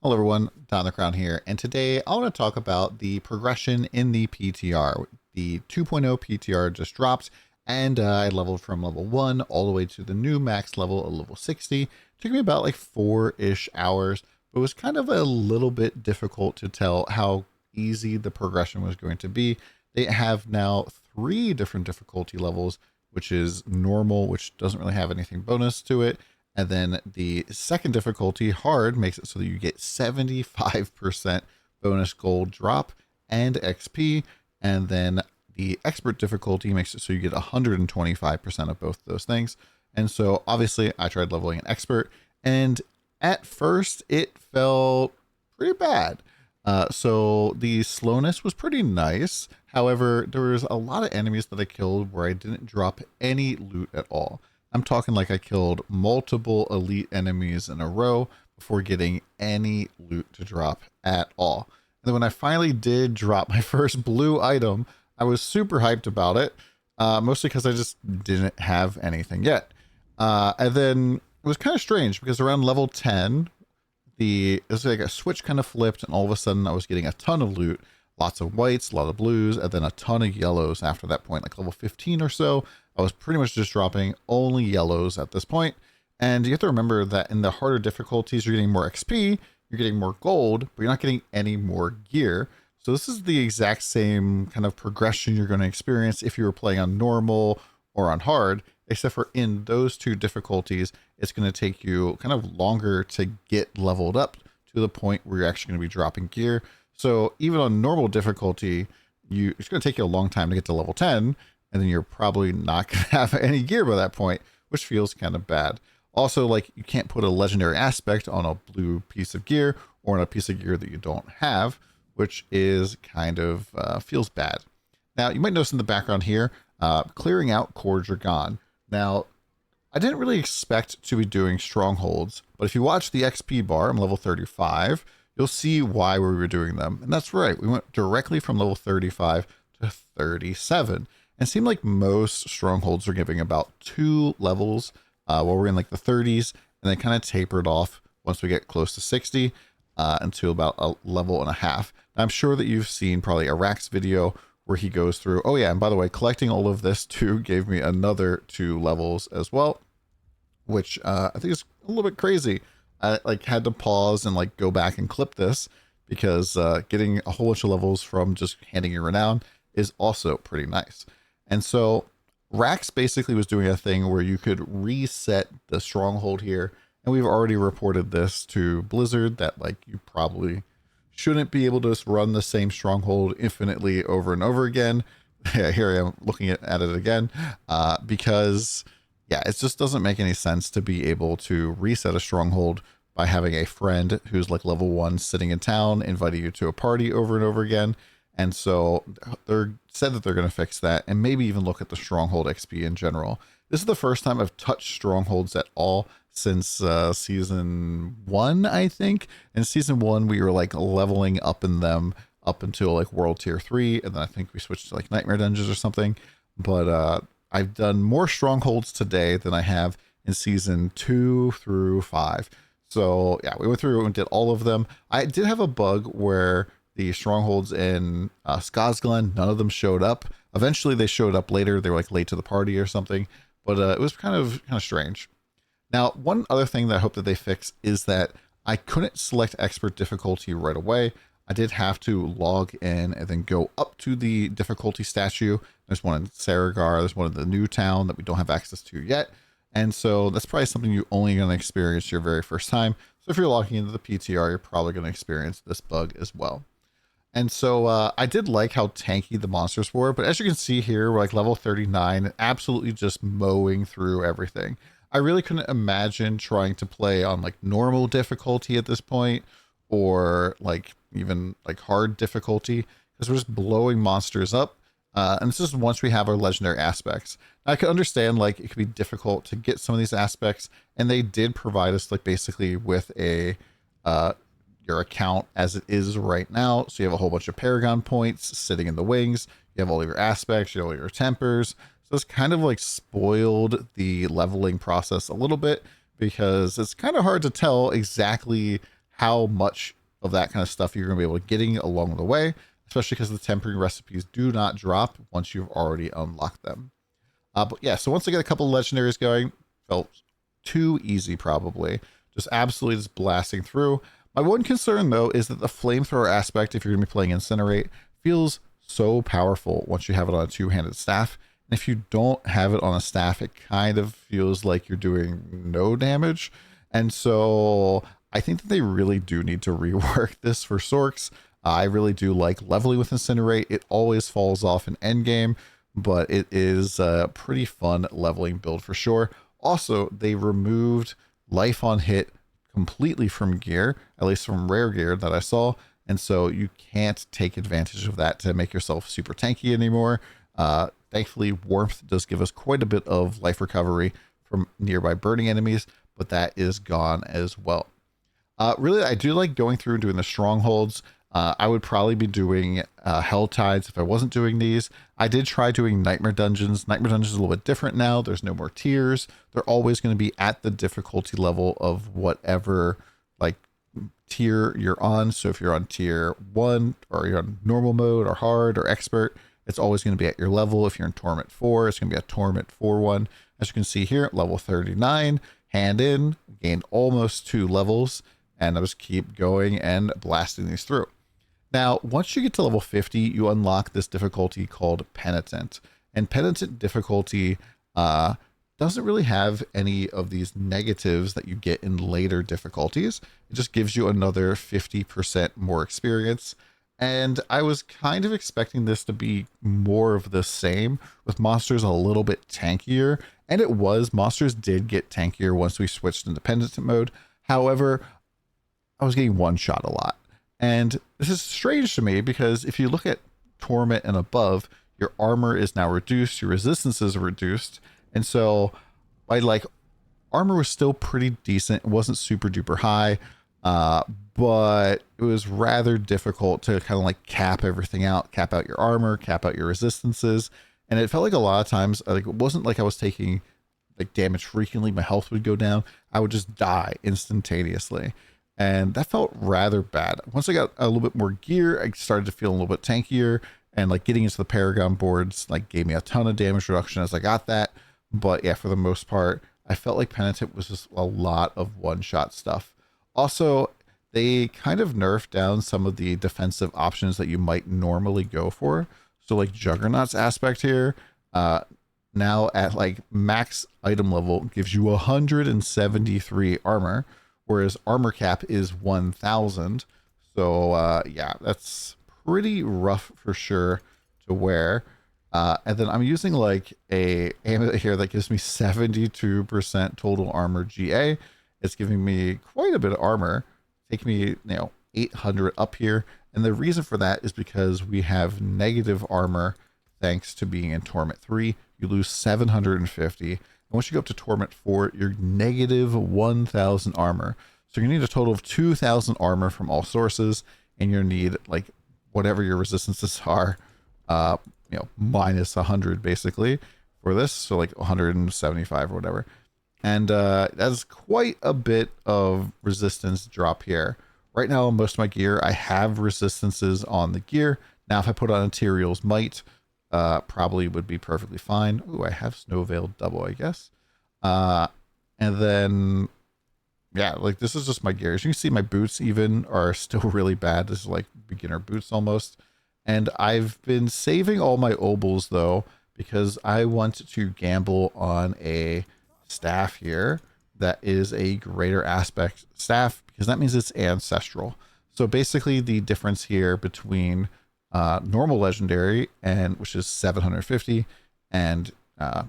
Hello everyone, DonTheCrown here, and today I want to talk about the progression in the PTR. The 2.0 PTR just dropped, and I leveled from level 1 all the way to the new max level of level 60. It took me about like 4-ish hours, but it was kind of a little bit difficult to tell how easy the progression was going to be. They have now 3 different difficulty levels, which is normal, which doesn't really have anything bonus to it. And then the second difficulty, hard, makes it so that you get 75% bonus gold drop and XP. And then the expert difficulty makes it so you get 125% of both of those things. And so obviously I tried leveling an expert, and at first it felt pretty bad. So the slowness was pretty nice. However, there was a lot of enemies that I killed where I didn't drop any loot at all. I'm talking like I killed multiple elite enemies in a row before getting any loot to drop at all. And then when I finally did drop my first blue item, I was super hyped about it, mostly because I just didn't have anything yet. And then it was kind of strange because around level 10, it was like a switch kind of flipped, and all of a sudden I was getting a ton of loot. Lots of whites, a lot of blues, and then a ton of yellows after that point, like level 15 or so. I was pretty much just dropping only yellows at this point. And you have to remember that in the harder difficulties, you're getting more XP, you're getting more gold, but you're not getting any more gear. So this is the exact same kind of progression you're going to experience if you were playing on normal or on hard, except for in those two difficulties, it's going to take you kind of longer to get leveled up to the point where you're actually going to be dropping gear. So even on normal difficulty, it's going to take you a long time to get to level 10, and then you're probably not going to have any gear by that point, which feels kind of bad. Also, like, you can't put a legendary aspect on a blue piece of gear or on a piece of gear that you don't have, which is kind of feels bad. Now, you might notice in the background here, clearing out cords are gone. Now, I didn't really expect to be doing strongholds, but if you watch the XP bar, I'm level 35, you'll see why we were doing them. And that's right, we went directly from level 35 to 37. And it seemed like most strongholds are giving about 2 levels while we're in like the 30s, and then kind of tapered off once we get close to 60 until about a level and a half. Now, I'm sure that you've seen probably Iraq's video where he goes through, oh yeah, and by the way, collecting all of this too gave me another 2 levels as well, which I think is a little bit crazy. I like had to pause and like go back and clip this because getting a whole bunch of levels from just handing your renown is also pretty nice. And so Rax basically was doing a thing where you could reset the stronghold here, and we've already reported this to Blizzard that like you probably shouldn't be able to just run the same stronghold infinitely over and over again. Yeah, here I am looking at it again because yeah, it just doesn't make any sense to be able to reset a stronghold by having a friend who's like level 1 sitting in town, inviting you to a party over and over again. And so they're said that they're going to fix that and maybe even look at the stronghold XP in general. This is the first time I've touched strongholds at all since season 1, I think. In season 1, we were like leveling up in them up until like world tier 3. And then I think we switched to like nightmare dungeons or something. But I've done more strongholds today than I have in season 2 through 5. So yeah, we went through and did all of them. I did have a bug where the strongholds in Skazglen, none of them showed up. Eventually they showed up later. They were like late to the party or something, but it was kind of strange. Now, one other thing that I hope that they fix is that I couldn't select expert difficulty right away. I did have to log in and then go up to the difficulty statue. There's one in Saragar. There's one in the new town that we don't have access to yet. And so that's probably something you're only going to experience your very first time. So if you're logging into the PTR, you're probably going to experience this bug as well. And so I did like how tanky the monsters were, but as you can see here, we're like level 39, absolutely just mowing through everything. I really couldn't imagine trying to play on like normal difficulty at this point, or like even like hard difficulty, because we're just blowing monsters up. And this is once we have our legendary aspects. Now, I could understand like it could be difficult to get some of these aspects, and they did provide us like basically with a your account as it is right now. So you have a whole bunch of Paragon points sitting in the wings. You have all of your aspects, you have all your tempers. So it's kind of like spoiled the leveling process a little bit because it's kind of hard to tell exactly how much of that kind of stuff you're going to be able to getting along the way, especially because the tempering recipes do not drop once you've already unlocked them. But yeah, so once I get a couple of legendaries going, felt too easy probably. Just absolutely just blasting through. My one concern though is that the flamethrower aspect, if you're going to be playing Incinerate, feels so powerful once you have it on a two-handed staff. And if you don't have it on a staff, it kind of feels like you're doing no damage. And so I think that they really do need to rework this for Sorks. I really do like leveling with Incinerate. It always falls off in Endgame, but it is a pretty fun leveling build for sure. Also, they removed life on hit completely from gear, at least from rare gear that I saw. And so you can't take advantage of that to make yourself super tanky anymore. Thankfully, warmth does give us quite a bit of life recovery from nearby burning enemies, but that is gone as well. Really, I do like going through and doing the strongholds. I would probably be doing Hell Tides if I wasn't doing these. I did try doing Nightmare Dungeons. Nightmare Dungeons is a little bit different now. There's no more tiers. They're always going to be at the difficulty level of whatever like tier you're on. So if you're on tier 1 or you're on normal mode or hard or expert, it's always going to be at your level. If you're in Torment 4, it's going to be a Torment 4 one. As you can see here, level 39, hand in, gained almost 2 levels, and I just keep going and blasting these through. Now, once you get to level 50, you unlock this difficulty called Penitent. And Penitent difficulty doesn't really have any of these negatives that you get in later difficulties. It just gives you another 50% more experience. And I was kind of expecting this to be more of the same, with monsters a little bit tankier. And it was. Monsters did get tankier once we switched into Penitent mode. However, I was getting one shot a lot. And this is strange to me because if you look at Torment and above, your armor is now reduced, your resistance is reduced. And so armor was still pretty decent. It wasn't super duper high, but it was rather difficult to kind of like cap everything out, cap out your armor, cap out your resistances. And it felt like a lot of times, like it wasn't like I was taking like damage frequently. My health would go down. I would just die instantaneously. And that felt rather bad. Once I got a little bit more gear, I started to feel a little bit tankier, and like getting into the Paragon boards like gave me a ton of damage reduction as I got that. But yeah, for the most part, I felt like Penitent was just a lot of one-shot stuff. Also, they kind of nerfed down some of the defensive options that you might normally go for. So like Juggernaut's aspect here, now at like max item level gives you 173 armor, whereas armor cap is 1000. So yeah, that's pretty rough for sure to wear. And then I'm using like a amulet here that gives me 72% total armor GA. It's giving me quite a bit of armor, taking me 800 up here. And the reason for that is because we have negative armor thanks to being in Torment 3. You lose 750. And once you go up to Torment 4, you're negative 1000 armor. So you need a total of 2000 armor from all sources, and you need like whatever your resistances are, minus 100 basically for this. So like 175 or whatever. And that's quite a bit of resistance drop here. Right now, most of my gear, I have resistances on the gear. Now, if I put on Ethereal's Might, probably would be perfectly fine. Ooh, I have Snow Veiled double, I guess. And then, yeah, like this is just my gear. As you can see, my boots even are still really bad. This is like beginner boots almost. And I've been saving all my obols though, because I want to gamble on a staff here that is a greater aspect staff, because that means it's ancestral. So basically the difference here between normal legendary, and which is 750, and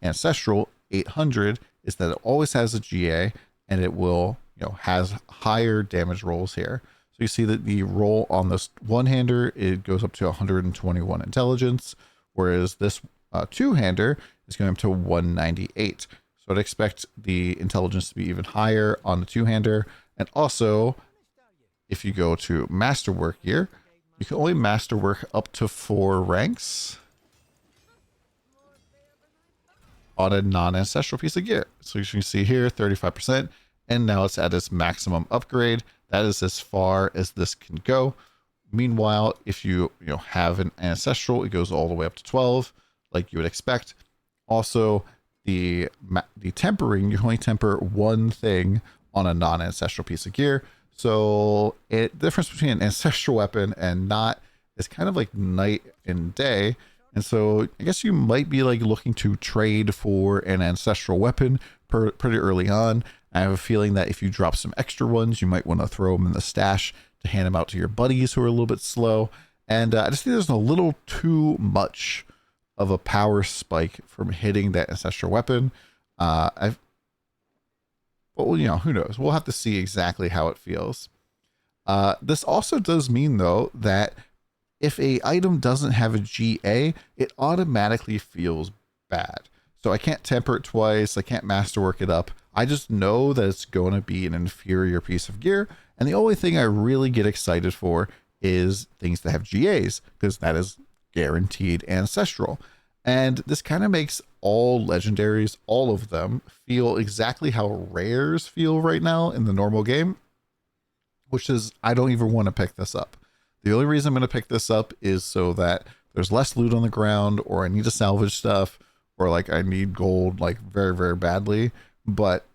ancestral 800, is that it always has a GA, and it will has higher damage rolls here. So you see that the roll on this one-hander, it goes up to 121 intelligence, whereas this two-hander is going up to 198. So I'd expect the intelligence to be even higher on the two-hander. And also, if you go to masterwork here, you can only masterwork up to 4 ranks on a non-ancestral piece of gear. So you can see here, 35%. and now it's at its maximum upgrade. That is as far as this can go. Meanwhile, if you have an ancestral, it goes all the way up to 12, like you would expect. Also, the tempering, you only temper one thing on a non-ancestral piece of gear. So the difference between an ancestral weapon and not is kind of like night and day. And so I guess you might be like looking to trade for an ancestral weapon pretty early on. I have a feeling that if you drop some extra ones, you might want to throw them in the stash to hand them out to your buddies who are a little bit slow. And I just think there's a little too much of a power spike from hitting that ancestral weapon. Well, who knows? We'll have to see exactly how it feels. This also does mean, though, that if a item doesn't have a GA, it automatically feels bad. So I can't temper it twice. I can't masterwork it up. I just know that it's going to be an inferior piece of gear. And the only thing I really get excited for is things that have GAs, because that is guaranteed ancestral. And this kind of makes all legendaries, all of them, feel exactly how rares feel right now in the normal game, which is I don't even want to pick this up. The only reason I'm going to pick this up is so that there's less loot on the ground, or I need to salvage stuff, or like I need gold like very, very badly. But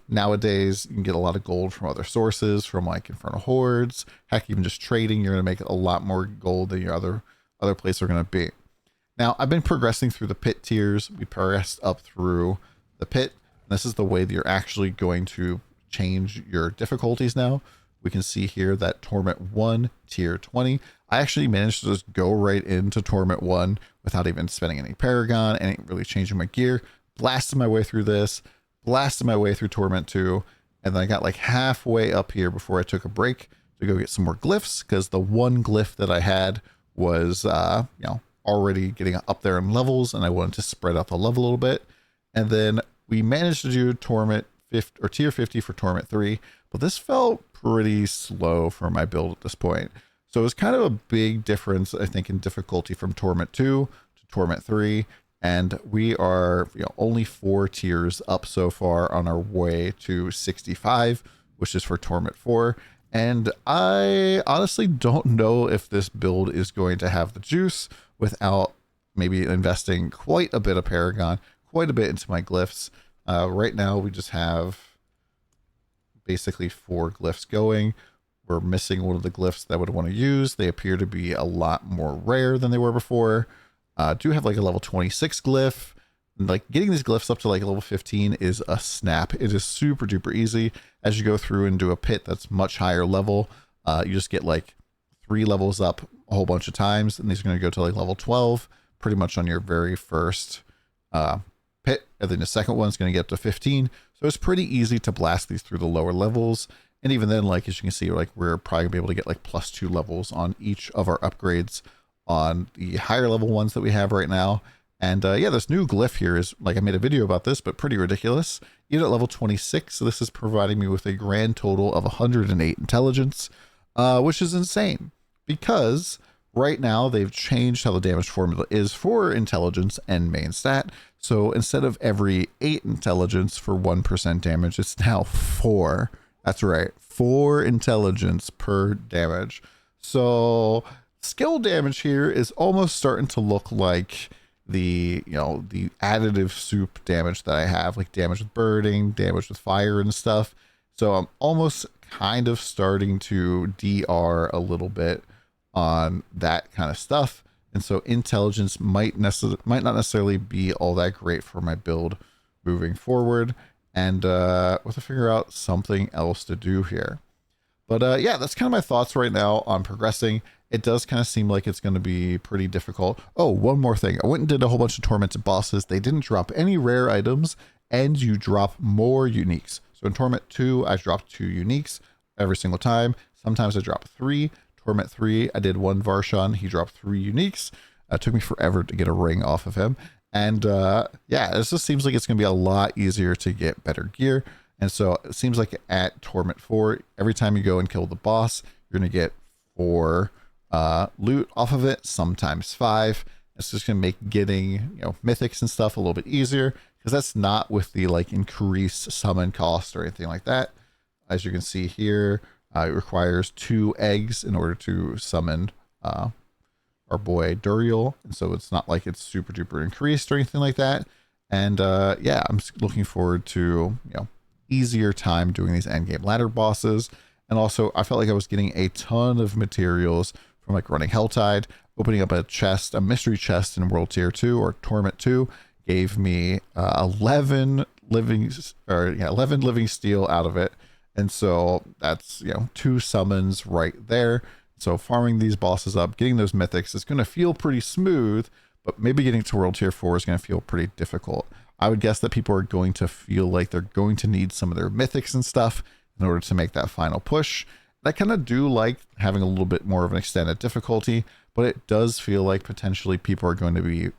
nowadays you can get a lot of gold from other sources, from like Infernal Hordes. Heck, even just trading, you're going to make a lot more gold than your other places are going to be. Now, I've been progressing through the pit tiers. We progressed up through the pit. This is the way that you're actually going to change your difficulties now. We can see here that Torment 1, tier 20. I actually managed to just go right into Torment 1 without even spending any Paragon, and really changing my gear. Blasted my way through this, blasted my way through Torment 2, and then I got like halfway up here before I took a break to go get some more glyphs, because the one glyph that I had was, already getting up there in levels, and I wanted to spread out the level a little bit. And then we managed to do Torment 50, or tier 50 for Torment 3, but this felt pretty slow for my build at this point. So it was kind of a big difference, I think, in difficulty from Torment 2 to Torment 3. And we are only 4 tiers up so far on our way to 65, which is for Torment 4. And I honestly don't know if this build is going to have the juice without maybe investing quite a bit of Paragon, quite a bit into my glyphs. Right now, we just have basically 4 glyphs going. We're missing one of the glyphs that I would want to use. They appear to be a lot more rare than they were before. Do have like a level 26 glyph. Like getting these glyphs up to like level 15 is a snap. It is super duper easy. As you go through and do a pit that's much higher level, you just get like 3 levels up a whole bunch of times, and these are going to go to like level 12 pretty much on your very first pit, and then the second one's going to get up to 15. So it's pretty easy to blast these through the lower levels. And even then, like as you can see, like we're probably gonna be able to get like +2 levels on each of our upgrades on the higher level ones that we have right now. And yeah, this new glyph here is, like, I made a video about this, but pretty ridiculous. Even at level 26, this is providing me with a grand total of 108 intelligence, which is insane, because right now they've changed how the damage formula is for intelligence and main stat. So instead of every 8 intelligence for 1% damage, it's now 4. That's right, 4 intelligence per damage. So skill damage here is almost starting to look like the the additive soup damage that I have, like damage with birding, damage with fire and stuff. So I'm almost kind of starting to DR a little bit on that kind of stuff. And so intelligence might not necessarily be all that great for my build moving forward. And we'll have to figure out something else to do here. But yeah, that's kind of my thoughts right now on progressing. It does kind of seem like it's going to be pretty difficult. Oh, one more thing. I went and did a whole bunch of tormented bosses. They didn't drop any rare items, and you drop more uniques. So in Torment 2, I dropped 2 uniques every single time. Sometimes I dropped 3. Torment 3, I did 1 Varshan. He dropped 3 uniques. It took me forever to get a ring off of him. And yeah, this just seems like it's going to be a lot easier to get better gear. And so it seems like at Torment 4, every time you go and kill the boss, you're going to get 4 loot off of it, sometimes 5. It's just going to make getting mythics and stuff a little bit easier, because that's not with the like increased summon cost or anything like that. As you can see here, it requires 2 eggs in order to summon our boy Duriel, and so it's not like it's super duper increased or anything like that. And yeah, I'm looking forward to easier time doing these endgame ladder bosses. And also, I felt like I was getting a ton of materials from like running Helltide. Opening up a chest, a mystery chest in World Tier 2 or Torment 2, gave me 11 living 11 living steel out of it. And so that's 2 summons right there. So farming these bosses up, getting those mythics is going to feel pretty smooth, but maybe getting to World Tier 4 is going to feel pretty difficult. I would guess that people are going to feel like they're going to need some of their mythics and stuff in order to make that final push. I kind of do like having a little bit more of an extended difficulty, but it does feel like potentially people are going to be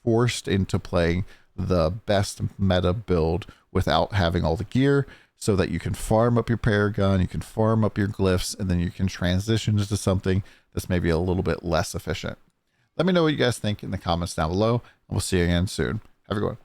forced into playing the best meta build without having all the gear, so that you can farm up your paragon, you can farm up your glyphs, and then you can transition into something that's maybe a little bit less efficient. Let me know what you guys think in the comments down below, and we'll see you again soon. Have a good one.